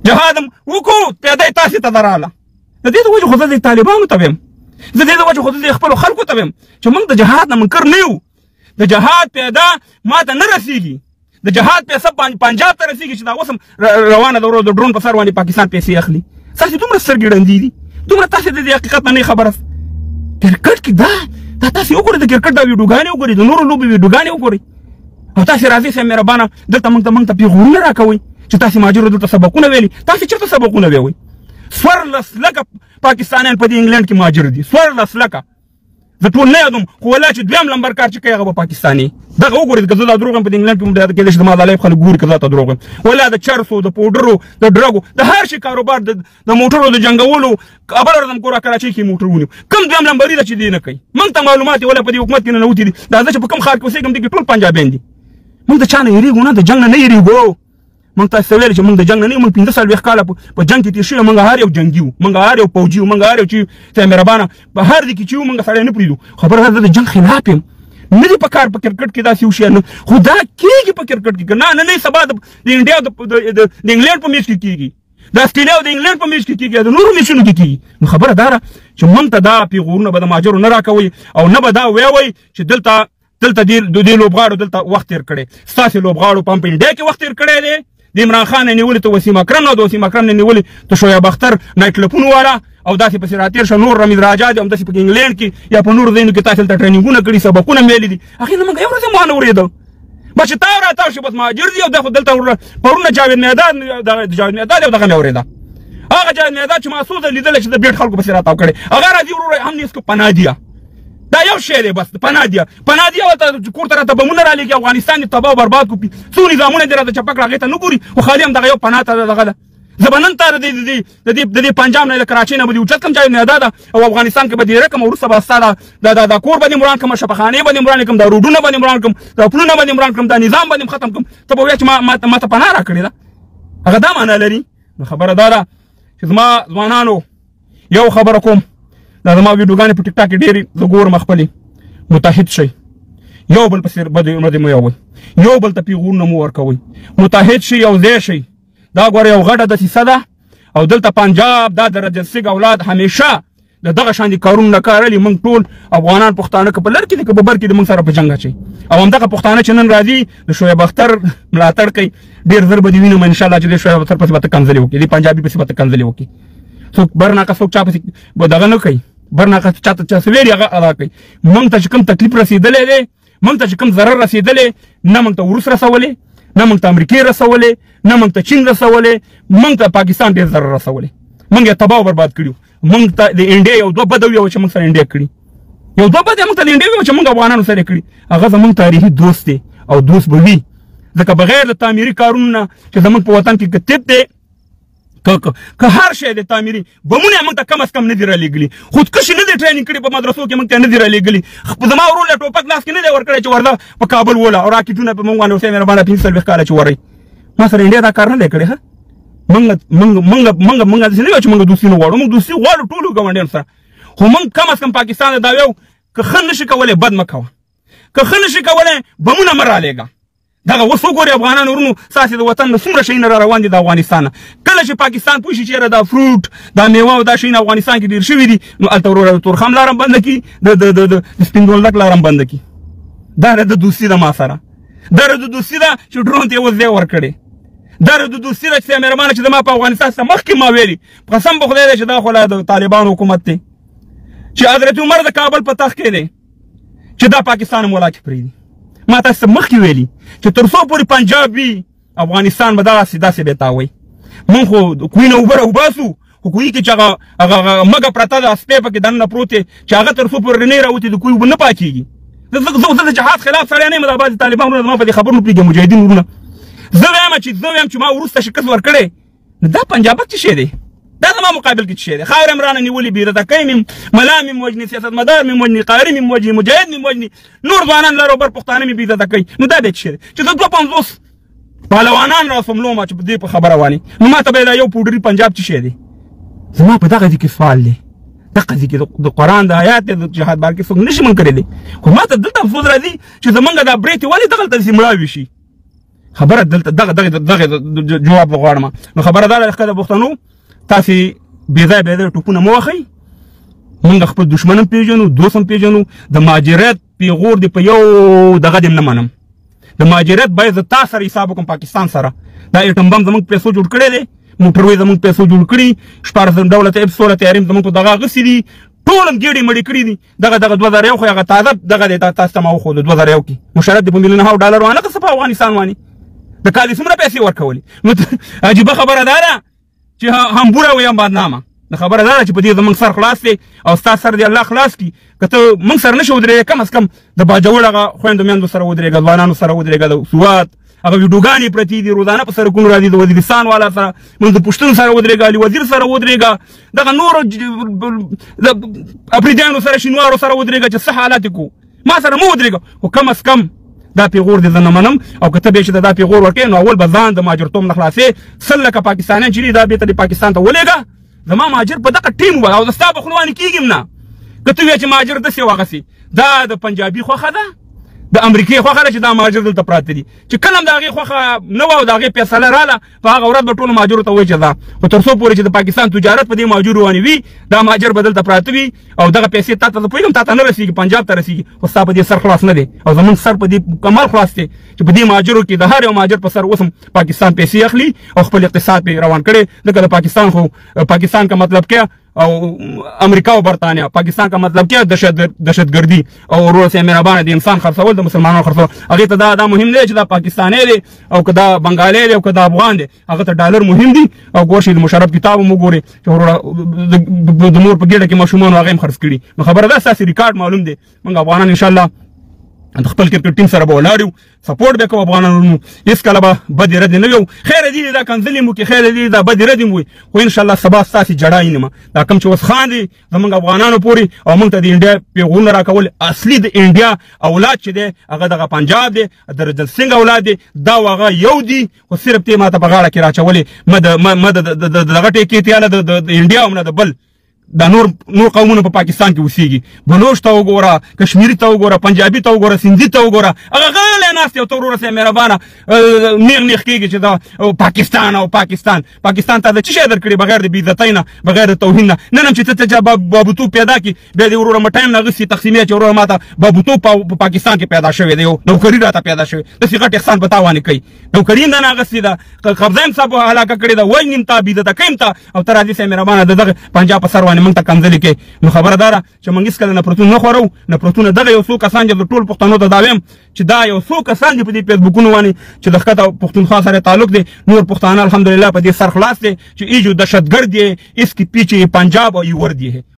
جهاد وکړو پیاده تاسې ته دراله د دې د وجې خو زه د طالبانو ته ویم زه دې د وجې خو زه خپلو خلکو ته ویم چې موږ د جهاد نه منکر نه یو د جهاد پیاده ما ته نه رسېږي د جهاد پیسه پنجاب ته رسېږي چې دا اوس هم روانه ده د ډرون په سر باندې پاکستان پیسې اخلي ستاسې دومره سترګې ړندې دي دومره تاسې د دې حقیقت نه خبره کرکټ کې دا تاسې وګورئ د کرکټ دا ویډیوګانې وګورئ د نورو لوبو ویډیوګانې وګورئ او تاسې راځئ صاحب مهربانه دلته موږ ته پیغورونه راکوئ چې تاسې مهاجرو دلته سبقونه ویلي تاسې چېرته سبقونه ویوئ 14 لکه پاکستانیان په دې انګلینډ کې مهاجر دي 14 لکه زه ټول نه یادوم خو والله چې دویم لمبر کار چې کوي هغه به پاکستاني دغه وګورئ که زه دا دروغ یم په دې انګلینډ کې مو کېدای شي زما د علیب خلک ګوري که زه ته دروغ یم والله د چرسو د پوډرو د ډرګو د هر شي کاروبار د موټرو د جنګولو بله ورځ هم کور کراچۍ کې موټر ونیو کوم دویم لمبري ده چې دې نه کوي موږ ته معلومات والله په دې حکومت کې ننوتي دي دا زه چې په کوم ښار کې اوسېږم دې کې ټول پنجابیان دي موږ د چا نه یېرېږو نه د جنګ نه یېرېږو موږ تاسو ویل چې موږ د جنګ نه نه موږ 15 کاله په جنګ کې تیر شوي موږ هر یو جنګي وو موږ هر یو پوجي وو موږ هر یو چې ته مهربانه په هر ځای کې چې وو موږ سړی نه پرېږدو خبره ده د جنګ خلاف یم نه دي په کار په کرکټ کې داسې وشي نه خو دا کېږي په کرکټ کې نه نه سبا د انډیا د انګلینډ په میچ کې کېږي د استرالیا او د انګلینډ په میچ کې کېږي د نورو میچونو کې کېږي نو خبره دا ده چې موږ ته دا پیغورونه به د مهاجرو نه راکوئ او نه به دا ویوئ چې دلته دې لوبغاړو دلته وخت تېر کړی ستاسې لوبغاړو په انډیا کې وخت تېر کړی دی د عمران خان نه نیولې ته وسیم اکرم نه د وسیم اکرم نه نیولې ته شعیب اختر نایټ کلبونو والا او داسې پسې راتېر شه نور رمیز راجا دي همداسې په انګلینډ کې یا په نورو ځایونو کې تاسې دلته ټرینینګونه کړي سبقونه مې ویلي دي هغې نه موږ یو ورځ هم وانه اورېدل بس چې تا راتاو شي بس مهاجر دي او دا خو دلته پرونه جاوید میدان او دغه مې اورېده هغه جاوید میدان چې ما څو ځله لیدلی چې د بیټ خلکو پسې راتاو کړی هغه راځي وروره هم نیسکو پناه دي دا یو شی دی بس پناه دي ورته کور ته راته بمونه رالېږي افغانستان یې تباه او برباد کړو څو نظامونه دې راته چپک هغې ته نه ګوري خو خالي هم دغه یو پناه ته دغه ده زه به نن تا د دې پنجاب نه د کراچۍ نه به دې اوچت کړم جاوید میدا ده او افغانستان کې به دې رقم وروسته به ستا دا کور به دې مران کړم شفاخانې به دې مران کړم دا روډونه به دې مران کړم دا پلونه به دې مران کړم دا نظام به دې ختم کړم ته به وایې چې ما ته پناه راکړې ده هغه دا معنا لري نو خبره دا ده چې زما ځوانانو یو خبره کوم دا زما ویډیوګانې په ټیک ټاک کې ډېرې زه ګورم خپلې متحد شئ یو بل پسې بدې مه یوئ یو بل ته پیغورونه مو ورکوئ متحد شئ یو ځای شئ دا ګوره یو غټه دسیسه ده او دلته پنجاب دا د رجل سیګ اولاد همیشه د دغه شاندې کارونه نه کارلي موږ ټول افغانان پښتانه که په لر کې دي که په بر کې د موږ سره په جنګ اچوي او همدغه پښتانه چې نن راځي د شعیب اختر ملاتړ کوي ډېر ژر به دې وینم انشاءالله چې د شعیب اختر پسې به ته کنځلې وکړي د پنجابي پسې به ته کنځلې وکړي څوک برناکه څوک چا پسې دغه نه کوي برناکه چاته چا څه ویلي هغه ادا کوي موږ ته چې کوم تکلیف رسېدلی دی موږ ته چې کوم ضرر رسېدلی نه موږ ته روس رسولی نه موږ ته امریکې رسولی نه موږ ته چین رسولی موږ ته پاکستان ډېر ضرر رسولی موږ یې تباه او برباد کړي موږ ته د انډیا یو دوه بده ویوه چې موږ سره انډیا کړي یو دوه بده موږ ته د انډیا ویوه چې موږ افغانانو سره کړي هغه زموږ تاریخي دوست دی او دوست به وي ځکه بغیر د تعمیري کارونو نه چې زموږ په وطن کې که طب دی که هر شی د تعمیري بمونه موږ ته کم از کم نه دي رالېږلي خودکشي نه دی ټرینینګ کړي په مدرسو کې موږ ته نه دي رالېږلي زما ورور له ټوپک لاس کې نه دی ورکړی چې ورده په کابل وله او راکېټونه په موږ باندې اوسئ مهربانه 45 کاله چې ورئ ما سره انډیا دا کار نه دی کړی ښه موږ داسې نه وایو چې موږ دوستي نه غواړو موږ دوستي غواړو ټولو ګاونډیانو سره خو موږ کم از کم پاکستان ته دا ویو که ښه نشي کولی بد مه کوه که ښه نشي کولی بمونه مه رالېږه دغه اوس وګورئ افغانانو ورونو ستاسې د وطن نه څومره شیونه را روان دي د افغانستان نه کله چې پاکستان پوه شي چې یاره دا فروټ دا میوه او دا شیونه افغانستان کې ډېر شوي دي نو هلته وروره د تورخم لاره هم بنده کړي د سپین بولدک لاره هم بنده کړي دا د دوستي ده ما سره دا د دوستي ده چې ډرون ته یې اوس ځای ورکړی دا د دوستي ده چې مهربانه چې زما په افغانستان څخه مخکې ما ویلي قسم په خدای دی چې دا خو لا د طالبانو حکومت دی چې حضرت عمر د کابل په تخت کې دی چې دا پاکستان هم ولا کې پرېږدي ما تاسو مخکې ویلي چې تر څو پورې پنجاب وي افغانستان به داسې بېتاوی مونږ خو کوی نه اوبه راوباسو خو کوی کې چې هغه مږه پرته ده سپی پکې دننه پروت دی چې هغه تر څو پورې رڼې راوتې د کوی اوبه نه پاکېږي زه د جهاد خلاف سړی نه یم دا بعضې طالبان وروڼه زما په دې خبرو نه پوهېږي مجاهدین وروڼه زه وایم چې ما وروسته شکست ورکړی نو دا پنجابک څه شی دی دا زما مقابل کې څه شی دی خاوره مې رانه نیولې بېرتکۍ مې ملا مې وجني سیاستمدار مې وجني قاري مې وجني مجاهد مې وجني نور ځوانان لر او بر پښتانه مې بېعزته کوي نو دا بیا څه شی دی چې زه 250 پهلوانان راسملومه چې په دې په خبره واني نو ما ته به دا یو پوډري پنجاب څه شی دی زما په دغه ځای کې سوال دی دغه ځای کې د قرآن د آیات دی د جهاد بار کې څوک نشي من کړی دی خو ما ته دلته افسوس راځي چې زمونږ دا برېتې ولې دغلته داسې مړاوي شي خبره دلته دغه جواب غواړم. نو خبره دا ده د پښتنو تاسې بې ځای ټوپونه مه وهئ. موږ خپل دشمن هم پېژنو، دوست هم پېژنو. د مهاجرت پیغور دې په یو دغه دې نه منم. د مهاجرت باید زه تا سره حساب وکړم، پاکستان سره. دا ایټم بم زموږ پیسو جوړ کړی دی، موټروی زموږ پیسو جوړ کړي، 14 ډوله ته 16 تیاریم زموږ په دغه اخیستي دي، ټول هم ګېډې مړې کړي دي. دغه 2001 خو هغه تازه دغه دی، تاسو ته ما وښود 2001 کې مشرف دې په میلیونونو ډالر وانخیسته په افغانستان باندې. د کال څومره پیسې ورکولې. نو عجیبه خبره دا ده چې هم بوره وي هم بدنامه. د خبره دا ده چې په دې زموږ سر خلاص دی او ستا سر دې الله خلاص کړي. که ته موږ سره نشو ودرېږې، کم از کم د باجوړ هغه خویندو میندو سره ودرېږه، ځوانانو سره ودرېږه، د سوات هغه ویډیوګانې پرتې دي روزانه په سرکونو راځي، د وزیرستان والا سره، موږ د پښتون سره ودرېږه، علي وزیر سره ودرېږه، دغه نورو اپریدیانو سره، شینوارو سره ودرېږه چې څه حالت یې کوو. ما سره مه ودرېږه، خو کم از کم دا پیغور دې زه نه منم. او که ته بیا چې دا پیغور ورکوې نو اول به ځان د مهاجرتوب نه خلاصې. 100 لکه پاکستانیان چې دي دا بېرته دې پاکستان ته ولېږه. زما مهاجر په دغه ټیم وه او د ستا په خوله باندې کېږم نه. که ته وایې چې مهاجر داسې واغسې، دا د پنجابي خوښه ده، د امریکې خوښه ده چې دا مهاجر دلته پراته دي. چې کله هم د هغې خوښه نه وه او د هغې فیصله راله، په هغه ورځ به ټولو مهاجرو ته وایي چې ځه. خو تر څو پورې چې د پاکستان تجارت په دې مهاجرو باندې وي، دا مهاجر به دلته پراته وي او دغه پیسې تا ته زه پوهېږم تا ته نه رسېږي، پنجاب ته رسېږي، خو ستا په دې سر خلاص نه دی. او زموږ سر په دې کمال خلاص دی چې په دې مهاجرو کې د هر یو مهاجر په سر اوس هم پاکستان پیسې اخلي او خپل اقتصاد پرې روان کړی. ځکه د پاکستان خو پاکستان کا مطلب کیا او امریکا او برطانیه، پاکستان کا مطلب کیا دهشتګردي او ورور سره مهربانه د انسان خرڅول، د مسلمانانو خرڅول. هغې ته دا مهم دی چې دا پاکستانی دی او که دا بنګالی دی او که دا افغان دی، هغه ته ډالر مهم دي. او ګورشي د مشرف کتاب هم وګورئ چې وروره د مور په ګېډه کې ماشومانو هغه هم خرڅ کړي. نو خبره ده ستاسې ریکارډ معلوم دی. موږ افغانان انشاءالله د خپل کرکټ ټیم سره به ولاړ یو، سپورټ به کوو افغانانو، هېڅکله به بدې ردې نه وي. خیر دې دا کنځلې مو کې، خیر دې دا بدې ردې مو وي، خو انشاءالله سبا ستاسې جړا یې نمه. دا کوم چې اوس خاندي زموږ افغانانو پورې او موږ ته د انډیا پیغورونه راکول، اصلي د انډیا اولاد چې دی هغه دغه پنجاب دی، د رجل سنګ اولاد دی، دا هغه یو دی. خو صرف ته ما ته په غاړه کې راچولې، مه د دغه ټیکې تیاله د انډیا هم نه د بل دا نور قومونه په پاکستان کې اوسېږي. بلوچ ته وګوره، کشمیري ته وګوره، پنجابي ته وګوره، سندي ته وګوره، هغه غلی ناست دی او ته ورور سره مهربانه نیغ کېږي چې دا پاکستان او پاکستان ته د څه شی درکړي بغیر د بېعزتۍ نه، بغیر د توهین نه. نن هم چې ته بابوتوب پیدا کړي، بیا دې وروره مه ټایم نه اخېستې تقسیمې چې وروره ما ته بابوتوب په پاکستان کې پیدا شوی دی، یو نوکري راته پیدا شوی، داسې غټ احسان په تا باندې کوي. نوکري هم نه اخېستې ده، قبضه هم صاحب هلاکه کړې ده، وژنې هم تا، بېعزته کوي هم تا، او ته راځې سره مهربانه د دغه پنجاب په سر باندې موږ ته کنځلې کوي. نو خبره دا ده چې موږ هېڅکله نفرتونه نه خورو. نفرتونه دغه یو څو کسان چې د ټول پښتنو ته دا وایم چې دا یو څو کسان دي په دې فیسبوکونو باندې چې د ښکته پښتونخوا سره تعلق دی. نور پښتانه الحمدلله په دې سر خلاص دی چې ایجو دهشتګرد دی، اس کی پیچھے پنجاب اور یور دی ہے.